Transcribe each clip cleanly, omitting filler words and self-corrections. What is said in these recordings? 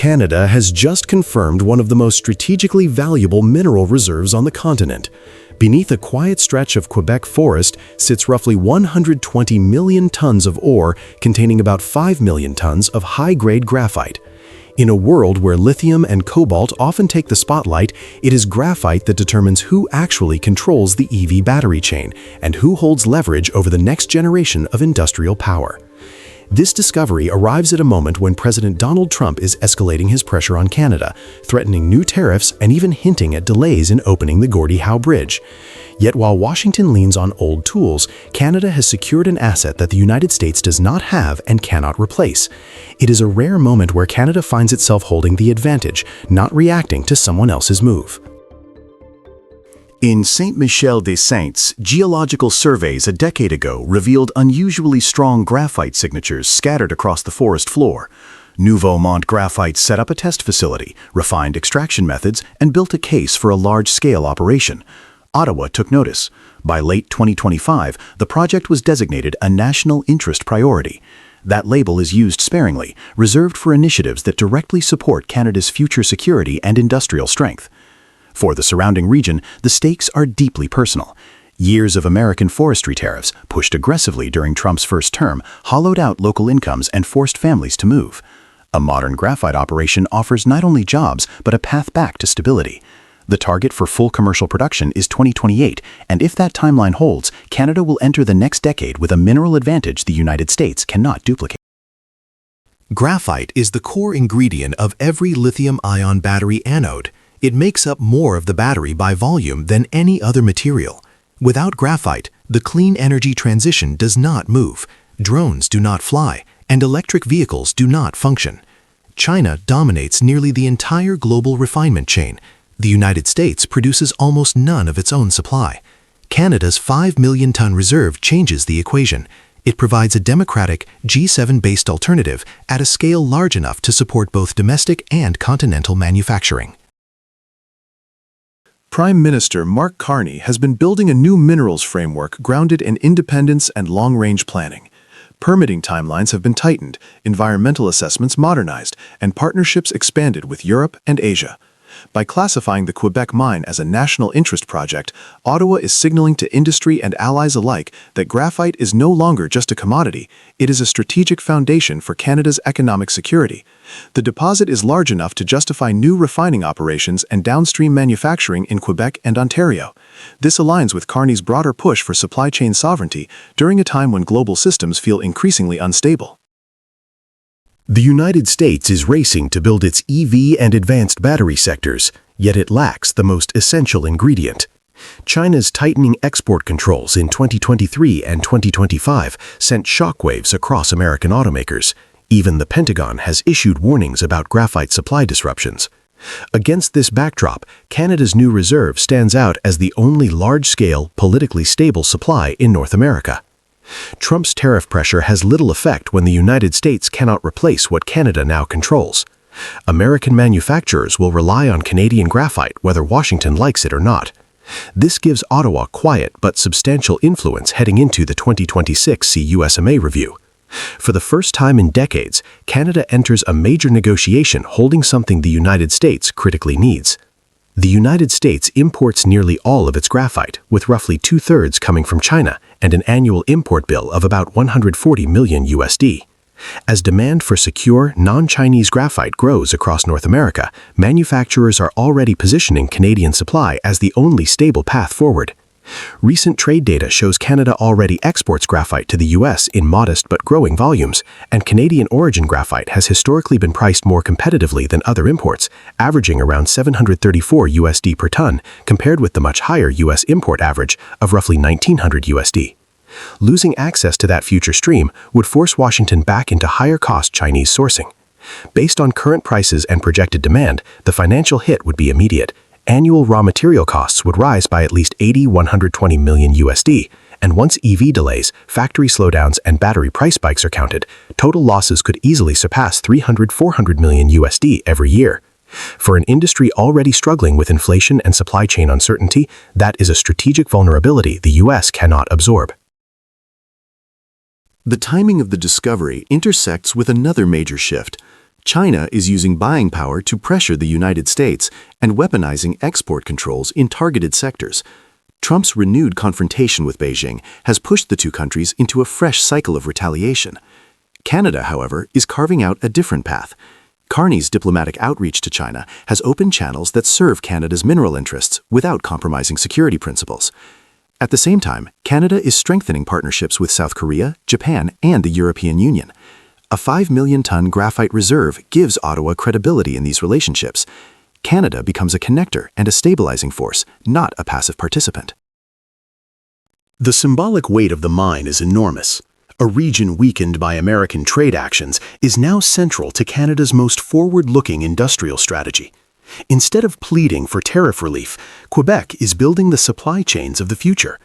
Canada has just confirmed one of the most strategically valuable mineral reserves on the continent. Beneath a quiet stretch of Quebec forest sits roughly 120 million tons of ore containing about 5 million tons of high-grade graphite. In a world where lithium and cobalt often take the spotlight, it is graphite that determines who actually controls the EV battery chain and who holds leverage over the next generation of industrial power. This discovery arrives at a moment when President Donald Trump is escalating his pressure on Canada, threatening new tariffs and even hinting at delays in opening the Gordie Howe Bridge. Yet while Washington leans on old tools, Canada has secured an asset that the United States does not have and cannot replace. It is a rare moment where Canada finds itself holding the advantage, not reacting to someone else's move. In Saint-Michel-des-Saints, geological surveys a decade ago revealed unusually strong graphite signatures scattered across the forest floor. Nouveau Mont Graphite set up a test facility, refined extraction methods, and built a case for a large-scale operation. Ottawa took notice. By late 2025, the project was designated a national interest priority. That label is used sparingly, reserved for initiatives that directly support Canada's future security and industrial strength. For the surrounding region, the stakes are deeply personal. Years of American forestry tariffs, pushed aggressively during Trump's first term, hollowed out local incomes and forced families to move. A modern graphite operation offers not only jobs, but a path back to stability. The target for full commercial production is 2028, and if that timeline holds, Canada will enter the next decade with a mineral advantage the United States cannot duplicate. Graphite is the core ingredient of every lithium-ion battery anode. It makes up more of the battery by volume than any other material. Without graphite, the clean energy transition does not move, drones do not fly, and electric vehicles do not function. China dominates nearly the entire global refinement chain. The United States produces almost none of its own supply. Canada's 5 million ton reserve changes the equation. It provides a democratic, G7-based alternative at a scale large enough to support both domestic and continental manufacturing. Prime Minister Mark Carney has been building a new minerals framework grounded in independence and long-range planning. Permitting timelines have been tightened, environmental assessments modernized, and partnerships expanded with Europe and Asia. By classifying the Quebec mine as a national interest project, Ottawa is signaling to industry and allies alike that graphite is no longer just a commodity, it is a strategic foundation for Canada's economic security. The deposit is large enough to justify new refining operations and downstream manufacturing in Quebec and Ontario. This aligns with Carney's broader push for supply chain sovereignty during a time when global systems feel increasingly unstable. The United States is racing to build its EV and advanced battery sectors, yet it lacks the most essential ingredient. China's tightening export controls in 2023 and 2025 sent shockwaves across American automakers. Even the Pentagon has issued warnings about graphite supply disruptions. Against this backdrop, Canada's new reserve stands out as the only large-scale, politically stable supply in North America. Trump's tariff pressure has little effect when the United States cannot replace what Canada now controls. American manufacturers will rely on Canadian graphite whether Washington likes it or not. This gives Ottawa quiet but substantial influence heading into the 2026 CUSMA review. For the first time in decades, Canada enters a major negotiation holding something the United States critically needs. The United States imports nearly all of its graphite, with roughly 2/3 coming from China and an annual import bill of about $140 million USD. As demand for secure, non-Chinese graphite grows across North America, manufacturers are already positioning Canadian supply as the only stable path forward. Recent trade data shows Canada already exports graphite to the US in modest but growing volumes, and Canadian origin graphite has historically been priced more competitively than other imports, averaging around $734 USD per ton, compared with the much higher US import average of roughly $1,900 USD. Losing access to that future stream would force Washington back into higher-cost Chinese sourcing. Based on current prices and projected demand, the financial hit would be immediate. Annual raw material costs would rise by at least $120 million USD, and once EV delays, factory slowdowns, and battery price spikes are counted, total losses could easily surpass $400 million USD every year. For an industry already struggling with inflation and supply chain uncertainty, that is a strategic vulnerability the US cannot absorb. The timing of the discovery intersects with another major shift. China is using buying power to pressure the United States and weaponizing export controls in targeted sectors. Trump's renewed confrontation with Beijing has pushed the two countries into a fresh cycle of retaliation. Canada, however, is carving out a different path. Carney's diplomatic outreach to China has opened channels that serve Canada's mineral interests without compromising security principles. At the same time, Canada is strengthening partnerships with South Korea, Japan, and the European Union. A 5 million-ton graphite reserve gives Ottawa credibility in these relationships. Canada becomes a connector and a stabilizing force, not a passive participant. The symbolic weight of the mine is enormous. A region weakened by American trade actions is now central to Canada's most forward-looking industrial strategy. Instead of pleading for tariff relief, Quebec is building the supply chains of the future.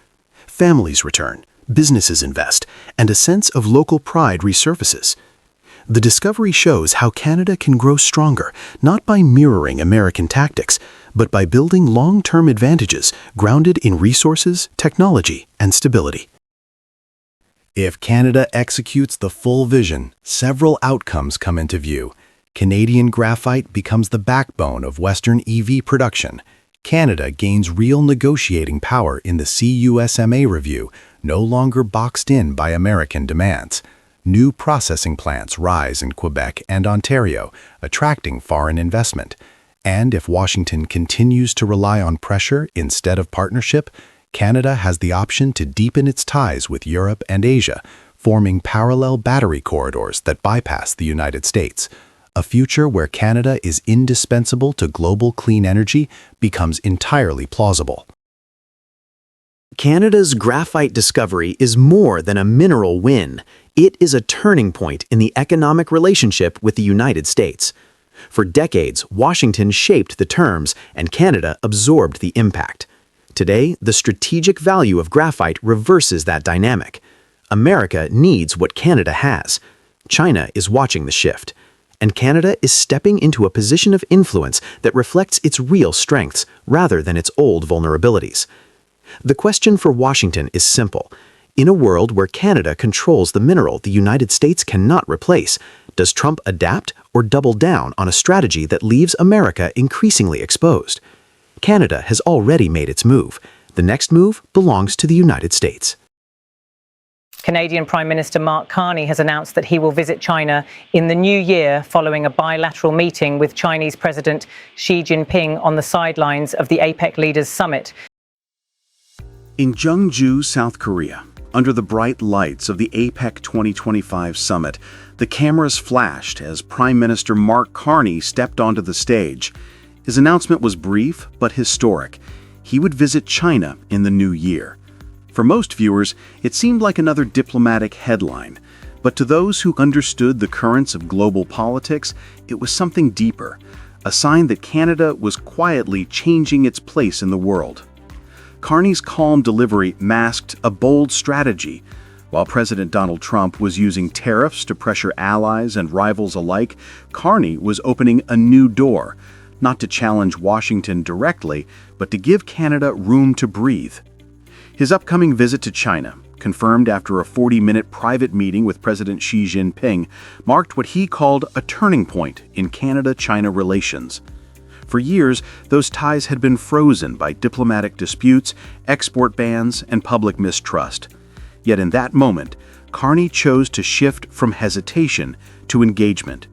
Families return, businesses invest, and a sense of local pride resurfaces. The discovery shows how Canada can grow stronger, not by mirroring American tactics, but by building long-term advantages grounded in resources, technology, and stability. If Canada executes the full vision, several outcomes come into view. Canadian graphite becomes the backbone of Western EV production. Canada gains real negotiating power in the CUSMA review, no longer boxed in by American demands. New processing plants rise in Quebec and Ontario, attracting foreign investment. And if Washington continues to rely on pressure instead of partnership, Canada has the option to deepen its ties with Europe and Asia, forming parallel battery corridors that bypass the United States. A future where Canada is indispensable to global clean energy becomes entirely plausible. Canada's graphite discovery is more than a mineral win. It is a turning point in the economic relationship with the United States. For decades, Washington shaped the terms and Canada absorbed the impact. Today, the strategic value of graphite reverses that dynamic. America needs what Canada has. China is watching the shift. And Canada is stepping into a position of influence that reflects its real strengths rather than its old vulnerabilities. The question for Washington is simple. In a world where Canada controls the mineral the United States cannot replace, does Trump adapt or double down on a strategy that leaves America increasingly exposed? Canada has already made its move. The next move belongs to the United States. Canadian Prime Minister Mark Carney has announced that he will visit China in the new year following a bilateral meeting with Chinese President Xi Jinping on the sidelines of the APEC Leaders Summit. In Jeonju, South Korea, under the bright lights of the APEC 2025 summit, the cameras flashed as Prime Minister Mark Carney stepped onto the stage. His announcement was brief but historic. He would visit China in the new year. For most viewers, it seemed like another diplomatic headline. But to those who understood the currents of global politics, it was something deeper, a sign that Canada was quietly changing its place in the world. Carney's calm delivery masked a bold strategy. While President Donald Trump was using tariffs to pressure allies and rivals alike, Carney was opening a new door, not to challenge Washington directly, but to give Canada room to breathe. His upcoming visit to China, confirmed after a 40-minute private meeting with President Xi Jinping, marked what he called a turning point in Canada-China relations. For years, those ties had been frozen by diplomatic disputes, export bans, and public mistrust. Yet in that moment, Carney chose to shift from hesitation to engagement.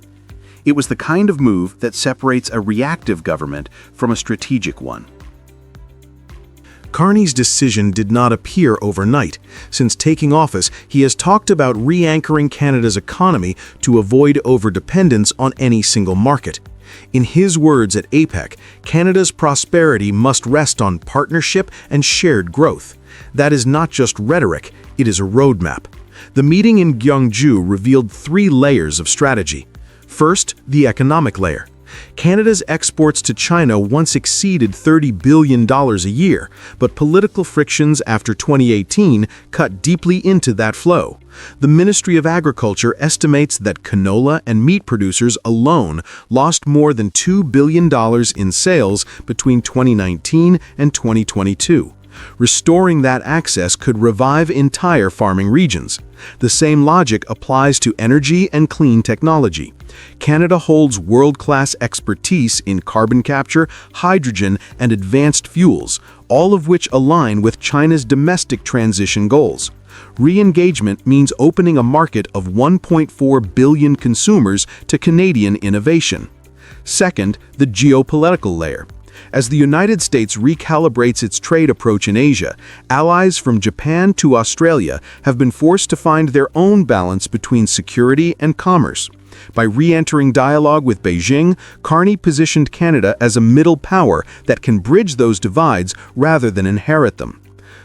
It was the kind of move that separates a reactive government from a strategic one. Carney's decision did not appear overnight. Since taking office, he has talked about re-anchoring Canada's economy to avoid overdependence on any single market. In his words at APEC, Canada's prosperity must rest on partnership and shared growth. That is not just rhetoric, it is a roadmap. The meeting in Jeonju revealed 3 layers of strategy. First, the economic layer. Canada's exports to China once exceeded $30 billion a year, but political frictions after 2018 cut deeply into that flow. The Ministry of Agriculture estimates that canola and meat producers alone lost more than $2 billion in sales between 2019 and 2022. Restoring that access could revive entire farming regions. The same logic applies to energy and clean technology. Canada holds world-class expertise in carbon capture, hydrogen, and advanced fuels, all of which align with China's domestic transition goals. Re-engagement means opening a market of 1.4 billion consumers to Canadian innovation. Second, the geopolitical layer. As the United States recalibrates its trade approach in Asia, allies from Japan to Australia have been forced to find their own balance between security and commerce. By re-entering dialogue with Beijing, Carney positioned Canada as a middle power that can bridge those divides rather than inherit them.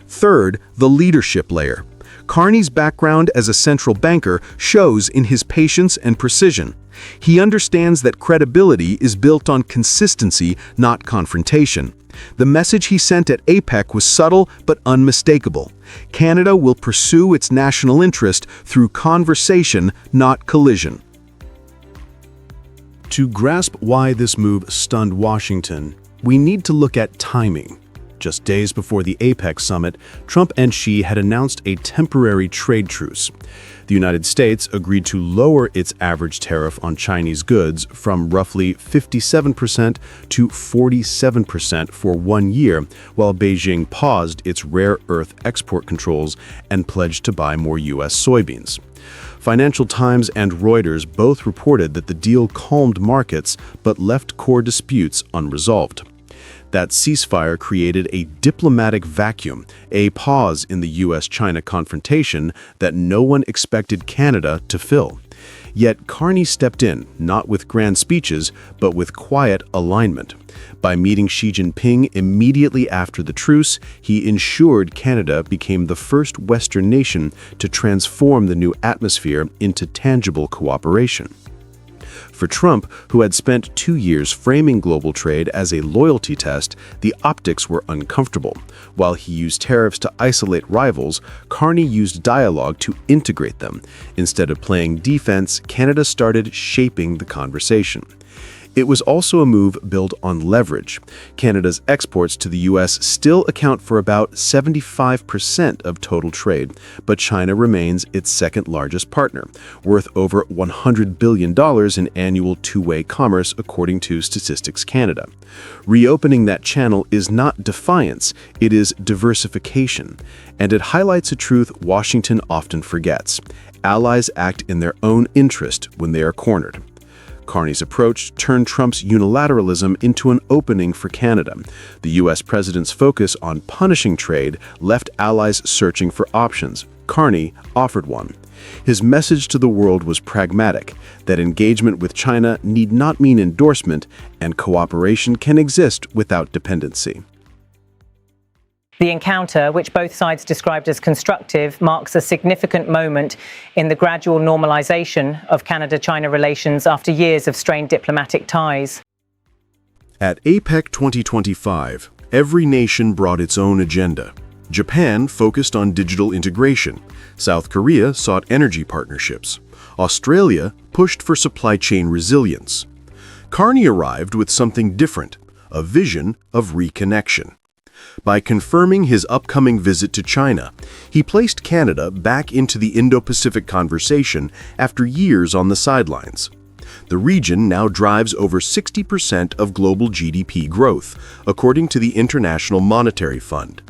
Third, the leadership layer. Carney's background as a central banker shows in his patience and precision. He understands that credibility is built on consistency, not confrontation. The message he sent at APEC was subtle but unmistakable. Canada will pursue its national interest through conversation, not collision. To grasp why this move stunned Washington, we need to look at timing. Just days before the APEC summit, Trump and Xi had announced a temporary trade truce. The United States agreed to lower its average tariff on Chinese goods from roughly 57% to 47% for 1 year, while Beijing paused its rare earth export controls and pledged to buy more U.S. soybeans. Financial Times and Reuters both reported that the deal calmed markets but left core disputes unresolved. That ceasefire created a diplomatic vacuum, a pause in the U.S.-China confrontation that no one expected Canada to fill. Yet Carney stepped in, not with grand speeches, but with quiet alignment. By meeting Xi Jinping immediately after the truce, he ensured Canada became the first Western nation to transform the new atmosphere into tangible cooperation. For Trump, who had spent 2 years framing global trade as a loyalty test, the optics were uncomfortable. While he used tariffs to isolate rivals, Carney used dialogue to integrate them. Instead of playing defense, Canada started shaping the conversation. It was also a move built on leverage. Canada's exports to the U.S. still account for about 75% of total trade, but China remains its second largest partner, worth over $100 billion in annual two-way commerce, according to Statistics Canada. Reopening that channel is not defiance, it is diversification, and it highlights a truth Washington often forgets. Allies act in their own interest when they are cornered. Carney's approach turned Trump's unilateralism into an opening for Canada. The U.S. president's focus on punishing trade left allies searching for options. Carney offered one. His message to the world was pragmatic, that engagement with China need not mean endorsement, and cooperation can exist without dependency. The encounter, which both sides described as constructive, marks a significant moment in the gradual normalization of Canada-China relations after years of strained diplomatic ties. At APEC 2025, every nation brought its own agenda. Japan focused on digital integration. South Korea sought energy partnerships. Australia pushed for supply chain resilience. Carney arrived with something different, a vision of reconnection. By confirming his upcoming visit to China, he placed Canada back into the Indo-Pacific conversation after years on the sidelines. The region now drives over 60% of global GDP growth, according to the International Monetary Fund.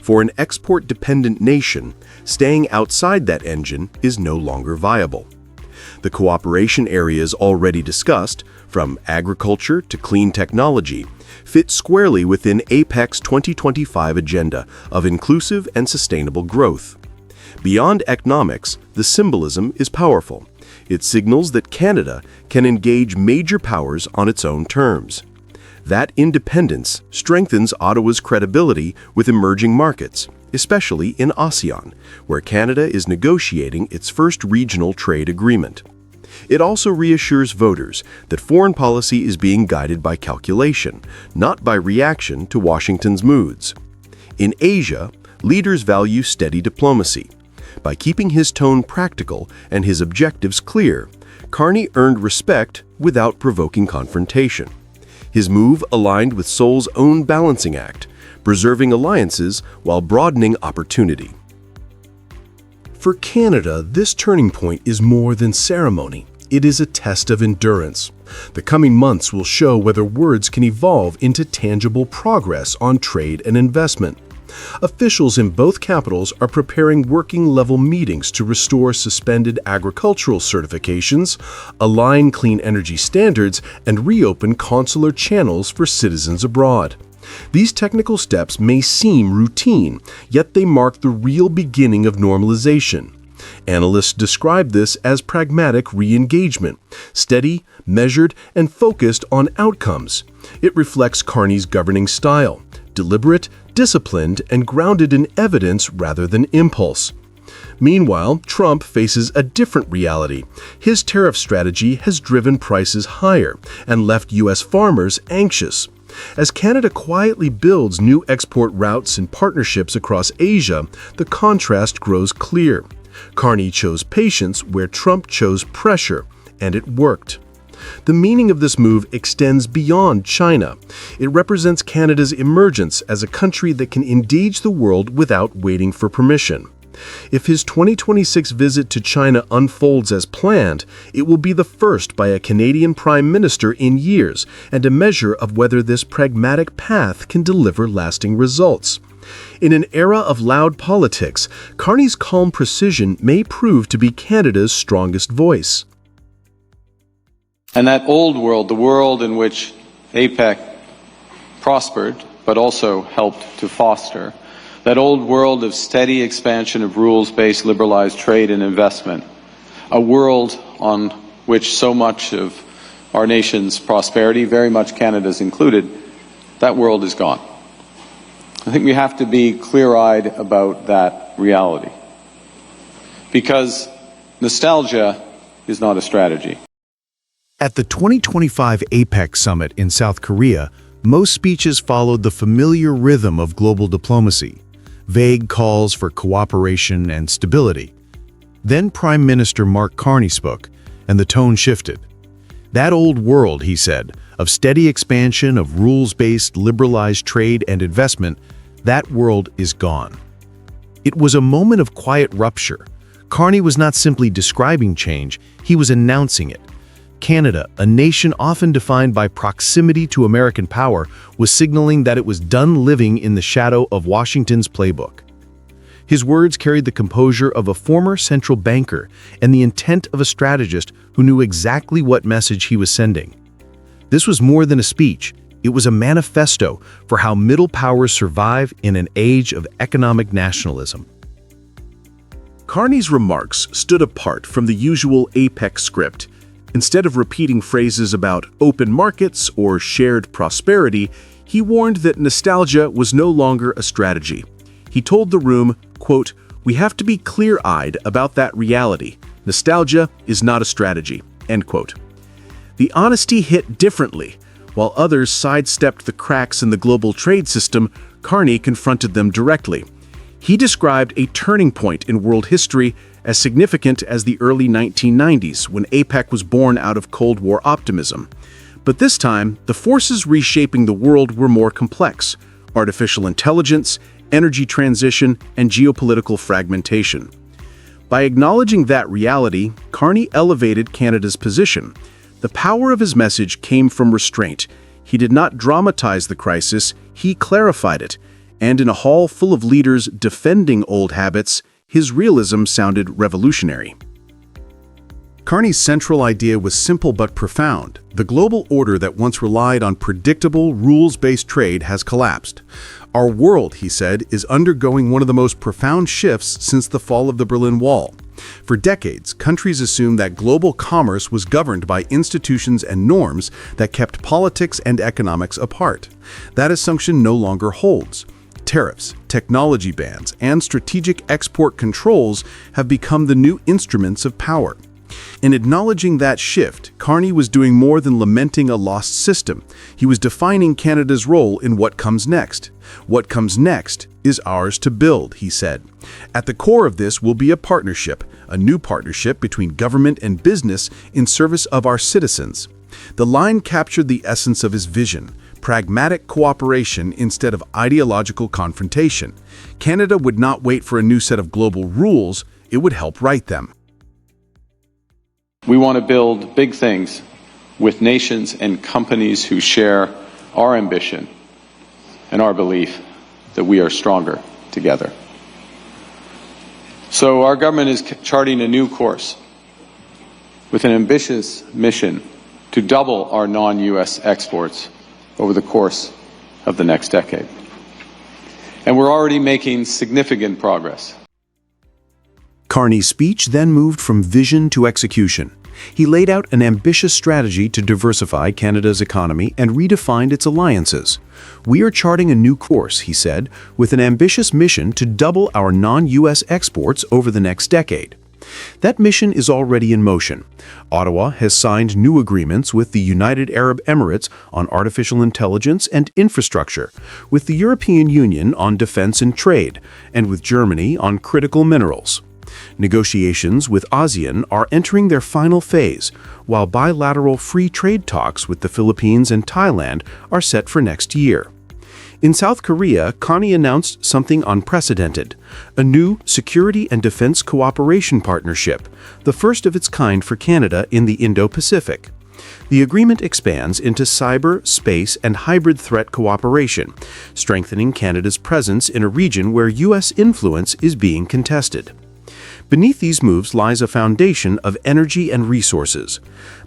For an export-dependent nation, staying outside that engine is no longer viable. The cooperation areas already discussed, from agriculture to clean technology, fit squarely within APEC's 2025 agenda of inclusive and sustainable growth. Beyond economics, the symbolism is powerful. It signals that Canada can engage major powers on its own terms. That independence strengthens Ottawa's credibility with emerging markets, especially in ASEAN, where Canada is negotiating its first regional trade agreement. It also reassures voters that foreign policy is being guided by calculation, not by reaction to Washington's moods. In Asia, leaders value steady diplomacy. By keeping his tone practical and his objectives clear, Carney earned respect without provoking confrontation. His move aligned with Seoul's own balancing act, preserving alliances while broadening opportunity. For Canada, this turning point is more than ceremony. it is a test of endurance. The coming months will show whether words can evolve into tangible progress on trade and investment. Officials in both capitals are preparing working-level meetings to restore suspended agricultural certifications, align clean energy standards, and reopen consular channels for citizens abroad. These technical steps may seem routine, yet they mark the real beginning of normalization. Analysts describe this as pragmatic re-engagement, steady, measured, and focused on outcomes. It reflects Carney's governing style, deliberate, disciplined, and grounded in evidence rather than impulse. Meanwhile, Trump faces a different reality. His tariff strategy has driven prices higher and left U.S. farmers anxious. As Canada quietly builds new export routes and partnerships across Asia, the contrast grows clear. Carney chose patience where Trump chose pressure, and it worked. The meaning of this move extends beyond China. It represents Canada's emergence as a country that can engage the world without waiting for permission. If his 2026 visit to China unfolds as planned, it will be the first by a Canadian Prime Minister in years and a measure of whether this pragmatic path can deliver lasting results. In an era of loud politics, Carney's calm precision may prove to be Canada's strongest voice. And that old world, the world in which APEC prospered, but also helped to foster, that old world of steady expansion of rules-based liberalized trade and investment, a world on which so much of our nation's prosperity, very much Canada's included, that world is gone. I think we have to be clear-eyed about that reality, because nostalgia is not a strategy. At the 2025 APEC summit in South Korea, most speeches followed the familiar rhythm of global diplomacy, vague calls for cooperation and stability. Then Prime Minister Mark Carney spoke, and the tone shifted. That old world, he said, of steady expansion of rules-based liberalized trade and investment, that world is gone. It was a moment of quiet rupture. Carney was not simply describing change, he was announcing it. Canada, a nation often defined by proximity to American power, was signaling that it was done living in the shadow of Washington's playbook. His words carried the composure of a former central banker and the intent of a strategist who knew exactly what message he was sending. This was more than a speech. It was a manifesto for how middle powers survive in an age of economic nationalism. Carney's remarks stood apart from the usual APEC script. Instead of repeating phrases about open markets or shared prosperity, he warned that nostalgia was no longer a strategy. He told the room, quote, "We have to be clear-eyed about that reality. Nostalgia is not a strategy," end quote. The honesty hit differently. While others sidestepped the cracks in the global trade system, Carney confronted them directly. He described a turning point in world history as significant as the early 1990s, when APEC was born out of Cold War optimism. But this time, the forces reshaping the world were more complex: artificial intelligence, energy transition, and geopolitical fragmentation. By acknowledging that reality, Carney elevated Canada's position. The power of his message came from restraint. He did not dramatize the crisis, he clarified it. And in a hall full of leaders defending old habits, his realism sounded revolutionary. Carney's central idea was simple but profound. The global order that once relied on predictable, rules-based trade has collapsed. Our world, he said, is undergoing one of the most profound shifts since the fall of the Berlin Wall. For decades, countries assumed that global commerce was governed by institutions and norms that kept politics and economics apart. That assumption no longer holds. Tariffs, technology bans, and strategic export controls have become the new instruments of power. In acknowledging that shift, Carney was doing more than lamenting a lost system. He was defining Canada's role in what comes next. What comes next is ours to build, he said. At the core of this will be a new partnership between government and business in service of our citizens. The line captured the essence of his vision: pragmatic cooperation instead of ideological confrontation. Canada would not wait for a new set of global rules, it would help write them. We want to build big things with nations and companies who share our ambition and our belief that we are stronger together. So our government is charting a new course with an ambitious mission to double our non-US exports over the course of the next decade. And we're already making significant progress. Carney's speech then moved from vision to execution. He laid out an ambitious strategy to diversify Canada's economy and redefined its alliances. We are charting a new course, he said, with an ambitious mission to double our non-US exports over the next decade. That mission is already in motion. Ottawa has signed new agreements with the United Arab Emirates on artificial intelligence and infrastructure, with the European Union on defense and trade, and with Germany on critical minerals. Negotiations with ASEAN are entering their final phase, while bilateral free trade talks with the Philippines and Thailand are set for next year. In South Korea, Carney announced something unprecedented, a new security and defense cooperation partnership, the first of its kind for Canada in the Indo-Pacific. The agreement expands into cyber, space, and hybrid threat cooperation, strengthening Canada's presence in a region where U.S. influence is being contested. Beneath these moves lies a foundation of energy and resources.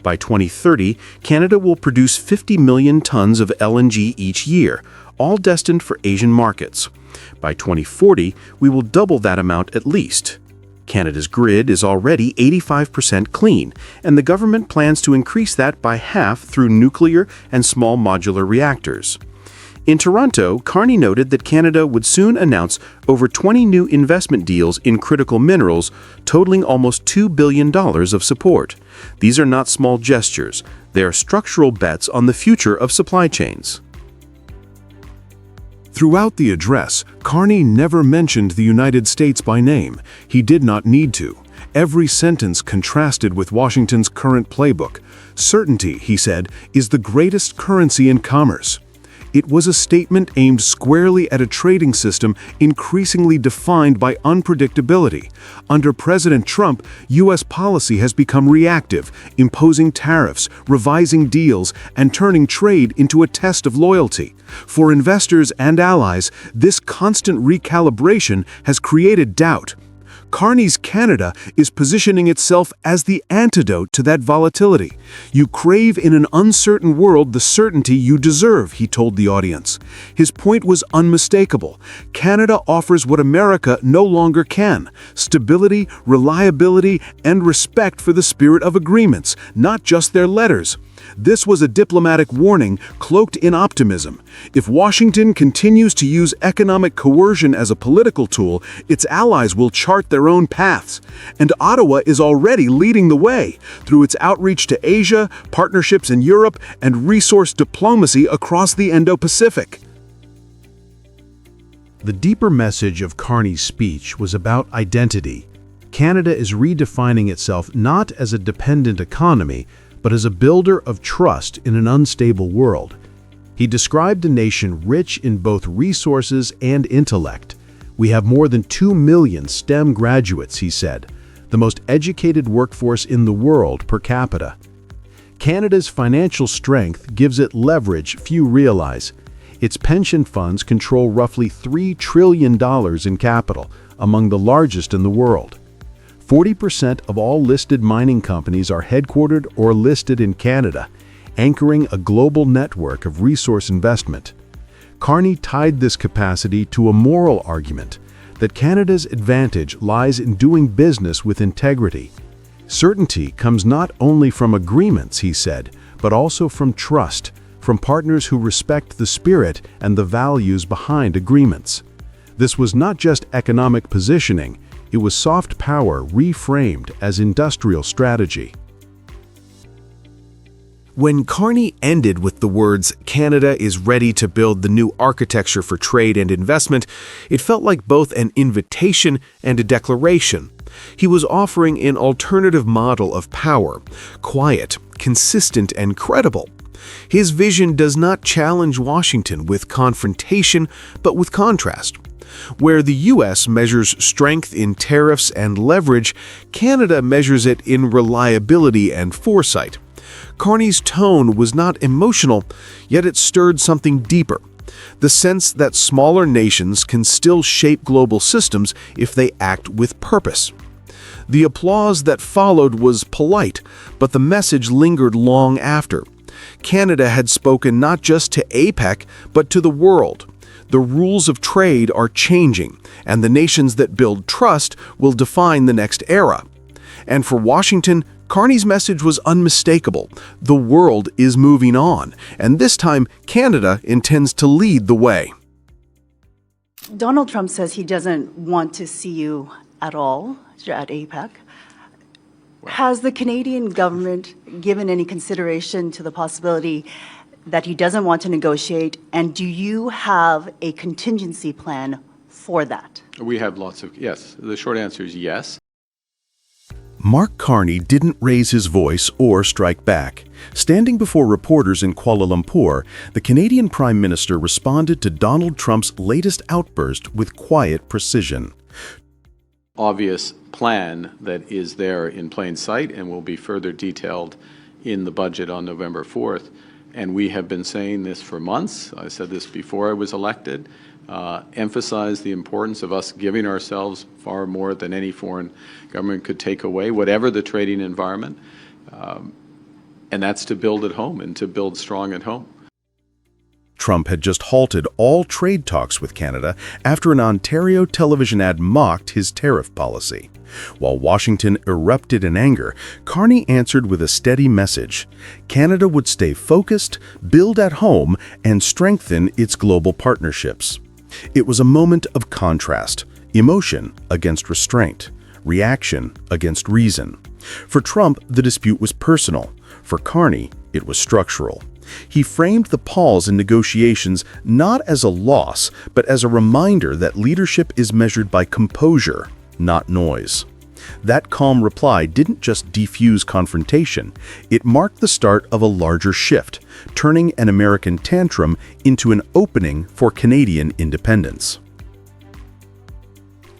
By 2030, Canada will produce 50 million tons of LNG each year, all destined for Asian markets. By 2040, we will double that amount at least. Canada's grid is already 85% clean, and the government plans to increase that by half through nuclear and small modular reactors. In Toronto, Carney noted that Canada would soon announce over 20 new investment deals in critical minerals, totaling almost $2 billion of support. These are not small gestures. They are structural bets on the future of supply chains. Throughout the address, Carney never mentioned the United States by name. He did not need to. Every sentence contrasted with Washington's current playbook. Certainty, he said, is the greatest currency in commerce. It was a statement aimed squarely at a trading system increasingly defined by unpredictability. Under President Trump, U.S. policy has become reactive, imposing tariffs, revising deals, and turning trade into a test of loyalty. For investors and allies, this constant recalibration has created doubt. Carney's Canada is positioning itself as the antidote to that volatility. You crave in an uncertain world the certainty you deserve, he told the audience. His point was unmistakable. Canada offers what America no longer can: stability, reliability, and respect for the spirit of agreements, not just their letters. This was a diplomatic warning cloaked in optimism. If Washington continues to use economic coercion as a political tool, its allies will chart their own paths. And Ottawa is already leading the way through its outreach to Asia, partnerships in Europe, and resource diplomacy across the Indo-Pacific. The deeper message of Carney's speech was about identity. Canada is redefining itself not as a dependent economy, but as a builder of trust in an unstable world. He described a nation rich in both resources and intellect. We have more than 2 million STEM graduates, he said, the most educated workforce in the world per capita. Canada's financial strength gives it leverage few realize. Its pension funds control roughly $3 trillion in capital, among the largest in the world. 40% of all listed mining companies are headquartered or listed in Canada, anchoring a global network of resource investment. Carney tied this capacity to a moral argument that Canada's advantage lies in doing business with integrity. Certainty comes not only from agreements, he said, but also from trust, from partners who respect the spirit and the values behind agreements. This was not just economic positioning, it was soft power reframed as industrial strategy. When Carney ended with the words, "Canada is ready to build the new architecture for trade and investment," it felt like both an invitation and a declaration. He was offering an alternative model of power, quiet, consistent, and credible. His vision does not challenge Washington with confrontation, but with contrast. Where the U.S. measures strength in tariffs and leverage, Canada measures it in reliability and foresight. Carney's tone was not emotional, yet it stirred something deeper. The sense that smaller nations can still shape global systems if they act with purpose. The applause that followed was polite, but the message lingered long after. Canada had spoken not just to APEC, but to the world. The rules of trade are changing, and the nations that build trust will define the next era. And for Washington, Carney's message was unmistakable. The world is moving on, and this time Canada intends to lead the way. Donald Trump says he doesn't want to see you at all at APEC. Has the Canadian government given any consideration to the possibility that he doesn't want to negotiate, and do you have a contingency plan for that? We have lots of, yes. The short answer is yes. Mark Carney didn't raise his voice or strike back. Standing before reporters in Kuala Lumpur, the Canadian Prime Minister responded to Donald Trump's latest outburst with quiet precision. Obvious plan that is there in plain sight and will be further detailed in the budget on November 4th. And we have been saying this for months. I said this before I was elected. Emphasize the importance of us giving ourselves far more than any foreign government could take away, whatever the trading environment. And that's to build at home and to build strong at home. Trump had just halted all trade talks with Canada after an Ontario television ad mocked his tariff policy. While Washington erupted in anger, Carney answered with a steady message. Canada would stay focused, build at home, and strengthen its global partnerships. It was a moment of contrast, emotion against restraint, reaction against reason. For Trump, the dispute was personal. For Carney, it was structural. He framed the pause in negotiations not as a loss, but as a reminder that leadership is measured by composure, not noise. That calm reply didn't just defuse confrontation, it marked the start of a larger shift, turning an American tantrum into an opening for Canadian independence.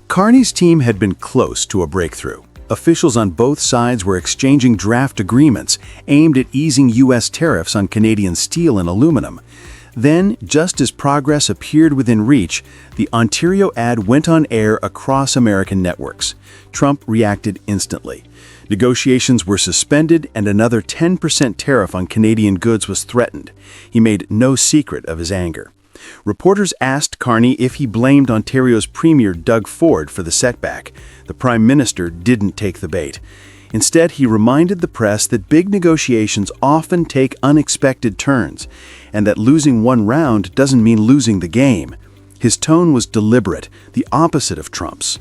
Carney's team had been close to a breakthrough. Officials on both sides were exchanging draft agreements aimed at easing U.S. tariffs on Canadian steel and aluminum. Then, just as progress appeared within reach, the Ontario ad went on air across American networks. Trump reacted instantly. Negotiations were suspended and another 10% tariff on Canadian goods was threatened. He made no secret of his anger. Reporters asked Carney if he blamed Ontario's Premier Doug Ford for the setback. The Prime Minister didn't take the bait. Instead, he reminded the press that big negotiations often take unexpected turns, and that losing one round doesn't mean losing the game. His tone was deliberate, the opposite of Trump's.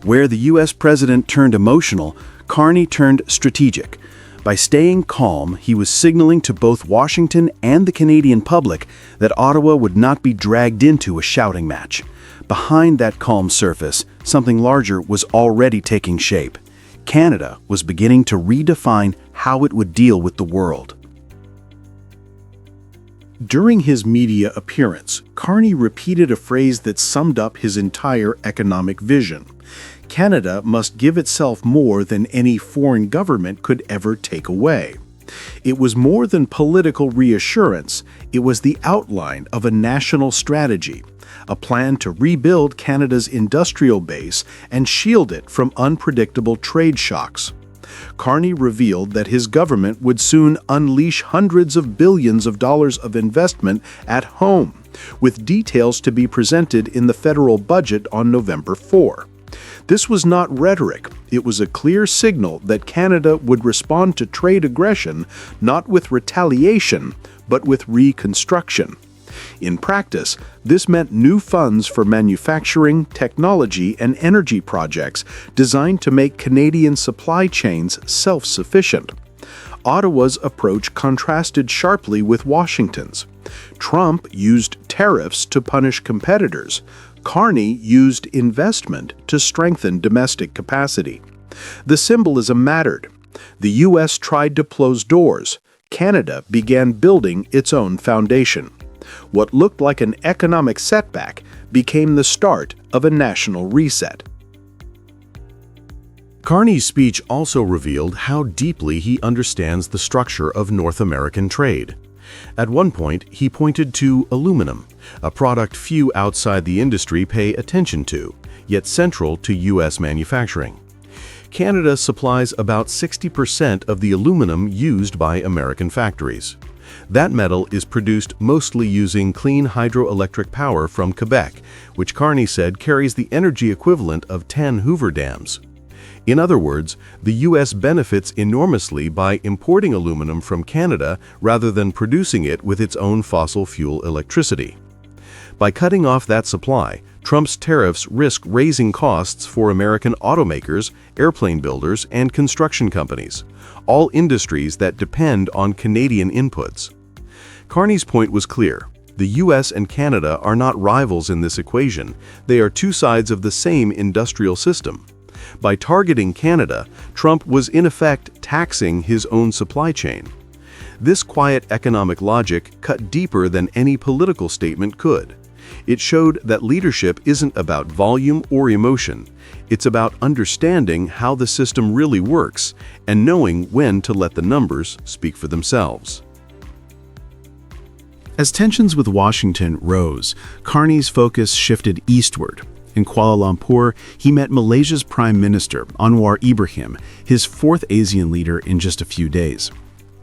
Where the U.S. president turned emotional, Carney turned strategic. By staying calm, he was signaling to both Washington and the Canadian public that Ottawa would not be dragged into a shouting match. Behind that calm surface, something larger was already taking shape. Canada was beginning to redefine how it would deal with the world. During his media appearance, Carney repeated a phrase that summed up his entire economic vision. Canada must give itself more than any foreign government could ever take away. It was more than political reassurance, it was the outline of a national strategy, a plan to rebuild Canada's industrial base and shield it from unpredictable trade shocks. Carney revealed that his government would soon unleash hundreds of billions of dollars of investment at home, with details to be presented in the federal budget on November 4. This was not rhetoric, it was a clear signal that Canada would respond to trade aggression not with retaliation, but with reconstruction. In practice, this meant new funds for manufacturing, technology, and energy projects designed to make Canadian supply chains self-sufficient. Ottawa's approach contrasted sharply with Washington's. Trump used tariffs to punish competitors. Carney used investment to strengthen domestic capacity. The symbolism mattered. The U.S. tried to close doors. Canada began building its own foundation. What looked like an economic setback became the start of a national reset. Carney's speech also revealed how deeply he understands the structure of North American trade. At one point, he pointed to aluminum, a product few outside the industry pay attention to, yet central to U.S. manufacturing. Canada supplies about 60% of the aluminum used by American factories. That metal is produced mostly using clean hydroelectric power from Quebec, which Carney said carries the energy equivalent of 10 Hoover dams. In other words, the U.S. benefits enormously by importing aluminum from Canada rather than producing it with its own fossil fuel electricity. By cutting off that supply, Trump's tariffs risk raising costs for American automakers, airplane builders, and construction companies, all industries that depend on Canadian inputs. Carney's point was clear. The U.S. and Canada are not rivals in this equation. They are two sides of the same industrial system. By targeting Canada, Trump was in effect taxing his own supply chain. This quiet economic logic cut deeper than any political statement could. It showed that leadership isn't about volume or emotion. It's about understanding how the system really works and knowing when to let the numbers speak for themselves. As tensions with Washington rose, Carney's focus shifted eastward. In Kuala Lumpur, he met Malaysia's Prime Minister, Anwar Ibrahim, his fourth ASEAN leader in just a few days.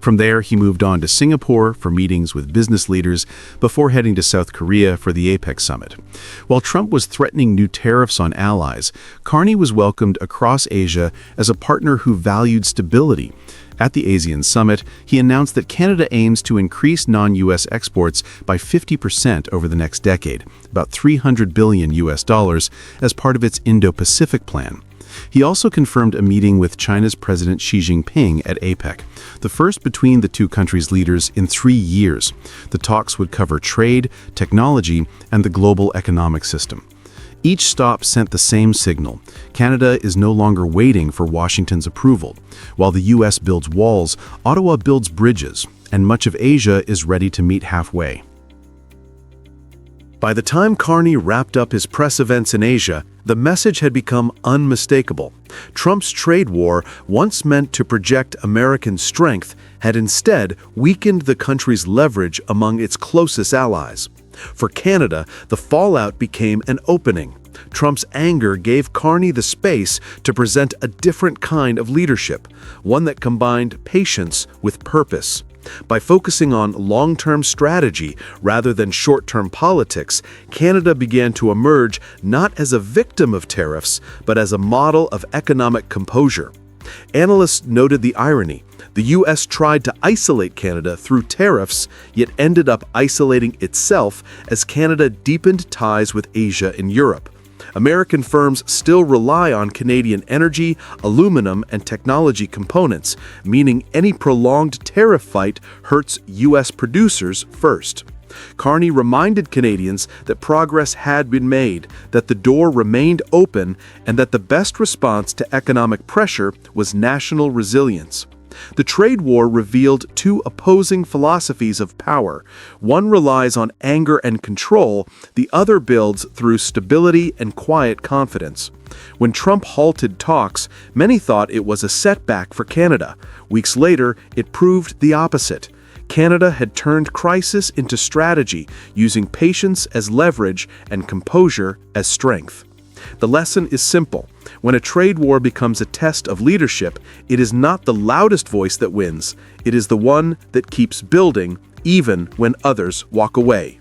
From there, he moved on to Singapore for meetings with business leaders before heading to South Korea for the APEC summit. While Trump was threatening new tariffs on allies, Carney was welcomed across Asia as a partner who valued stability. At the ASEAN summit, he announced that Canada aims to increase non-US exports by 50% over the next decade, about $300 billion as part of its Indo-Pacific plan. He also confirmed a meeting with China's President Xi Jinping at APEC, the first between the two countries' leaders in 3 years. The talks would cover trade, technology, and the global economic system. Each stop sent the same signal. Canada is no longer waiting for Washington's approval. While the U.S. builds walls, Ottawa builds bridges, and much of Asia is ready to meet halfway. By the time Carney wrapped up his press events in Asia, the message had become unmistakable. Trump's trade war, once meant to project American strength, had instead weakened the country's leverage among its closest allies. For Canada, the fallout became an opening. Trump's anger gave Carney the space to present a different kind of leadership, one that combined patience with purpose. By focusing on long-term strategy rather than short-term politics, Canada began to emerge not as a victim of tariffs, but as a model of economic composure. Analysts noted the irony. The U.S. tried to isolate Canada through tariffs, yet ended up isolating itself as Canada deepened ties with Asia and Europe. American firms still rely on Canadian energy, aluminum, and technology components, meaning any prolonged tariff fight hurts U.S. producers first. Carney reminded Canadians that progress had been made, that the door remained open, and that the best response to economic pressure was national resilience. The trade war revealed two opposing philosophies of power. One relies on anger and control, the other builds through stability and quiet confidence. When Trump halted talks, many thought it was a setback for Canada. Weeks later, it proved the opposite. Canada had turned crisis into strategy, using patience as leverage and composure as strength. The lesson is simple. When a trade war becomes a test of leadership, it is not the loudest voice that wins. It is the one that keeps building, even when others walk away.